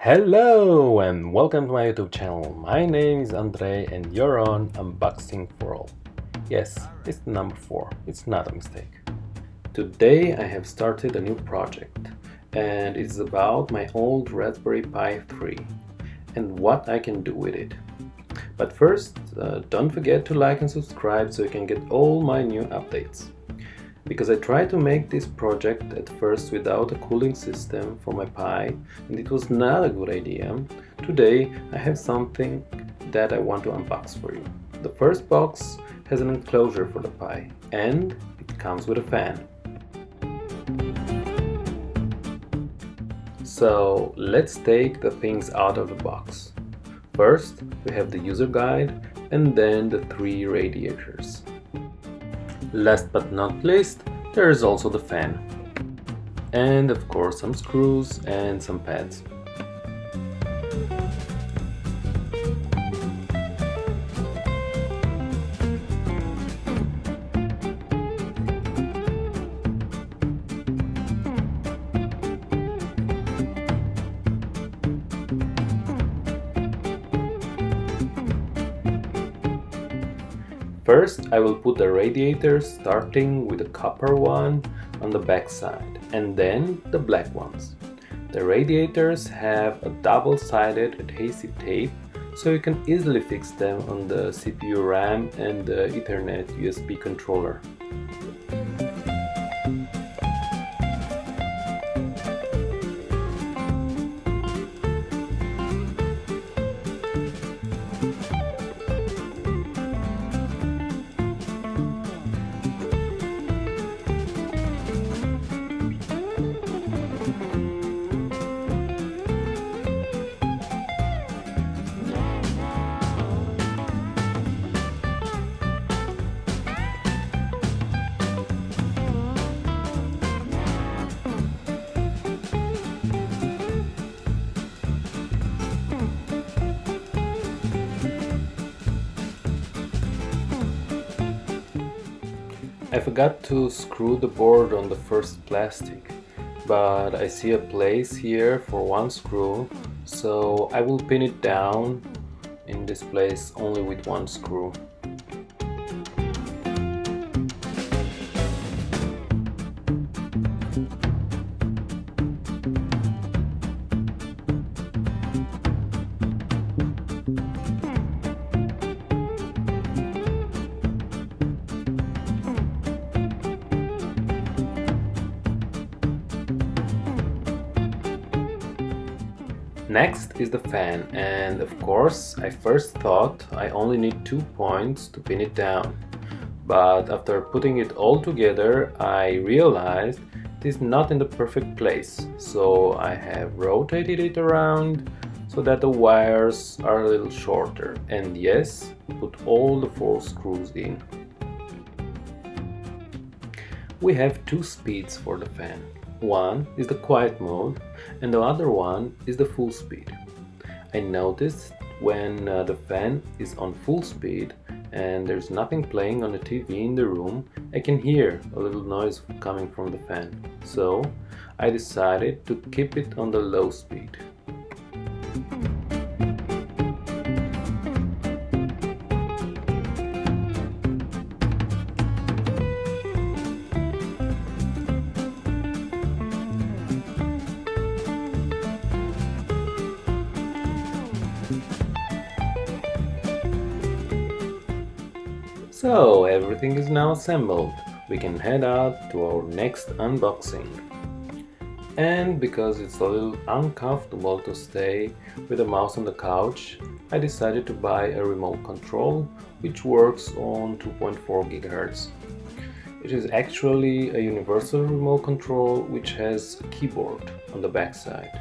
Hello and welcome to my YouTube channel. My name is Andre and you're on Unboxing for All. Yes, it's the number 4. It's not a mistake. Today I have started a new project and it's about my old Raspberry Pi 3 and what I can do with it. But first, don't forget to like and subscribe so you can get all my new updates. Because I tried to make this project at first without a cooling system for my Pi and it was not a good idea, today I have something that I want to unbox for you. The first box has an enclosure for the Pi and it comes with a fan. So let's take the things out of the box. First we have the user guide and then the 3 radiators. Last but not least, there is also the fan. And of course some screws and some pads. First, I will put the radiators starting with the copper one on the back side and then the black ones. The radiators have a double-sided adhesive tape so you can easily fix them on the CPU RAM and the Ethernet USB controller. I forgot to screw the board on the first plastic, but I see a place here for one screw, so I will pin it down in this place only with one screw. Next is the fan, and of course I first thought I only need 2 points to pin it down, but after putting it all together I realized it is not in the perfect place, so I have rotated it around so that the wires are a little shorter, and yes, put all the 4 screws in. We have 2 speeds for the fan. One is the quiet mode and the other one is the full speed. I noticed when the fan is on full speed and there's nothing playing on the TV in the room, I can hear a little noise coming from the fan. So I decided to keep it on the low speed. So everything is now assembled. We can head out to our next unboxing. And because it's a little uncomfortable to stay with the mouse on the couch, I decided to buy a remote control which works on 2.4 GHz. It is actually a universal remote control which has a keyboard on the back side.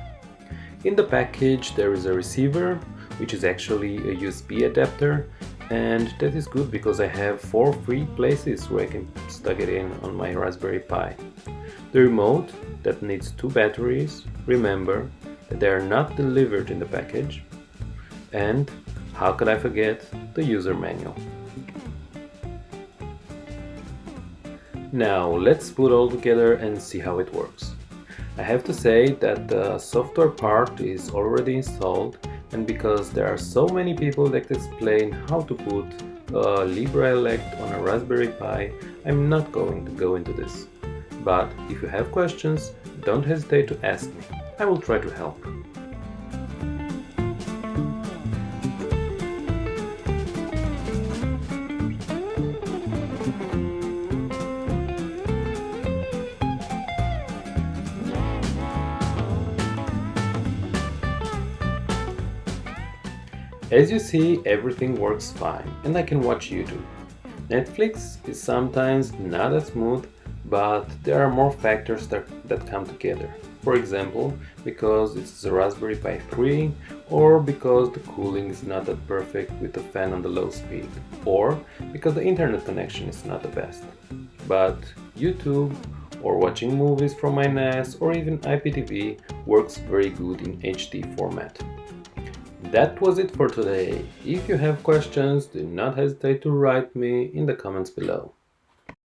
In the package there is a receiver, which is actually a USB adapter, and that is good because I have 4 free places where I can plug it in on my Raspberry Pi. The remote that needs 2 batteries, remember that they are not delivered in the package, and how could I forget the user manual. Now let's put all together and see how it works. I have to say that the software part is already installed, and because there are so many people that explain how to put LibreElec on a Raspberry Pi, I'm not going to go into this. But if you have questions, don't hesitate to ask me. I will try to help. As you see, everything works fine and I can watch YouTube. Netflix is sometimes not as smooth, but there are more factors that come together. For example, because it's the Raspberry Pi 3, or because the cooling is not that perfect with the fan on the low speed, or because the internet connection is not the best. But YouTube, or watching movies from my NAS, or even IPTV works very good in HD format. That was it for today. If you have questions, do not hesitate to write me in the comments below.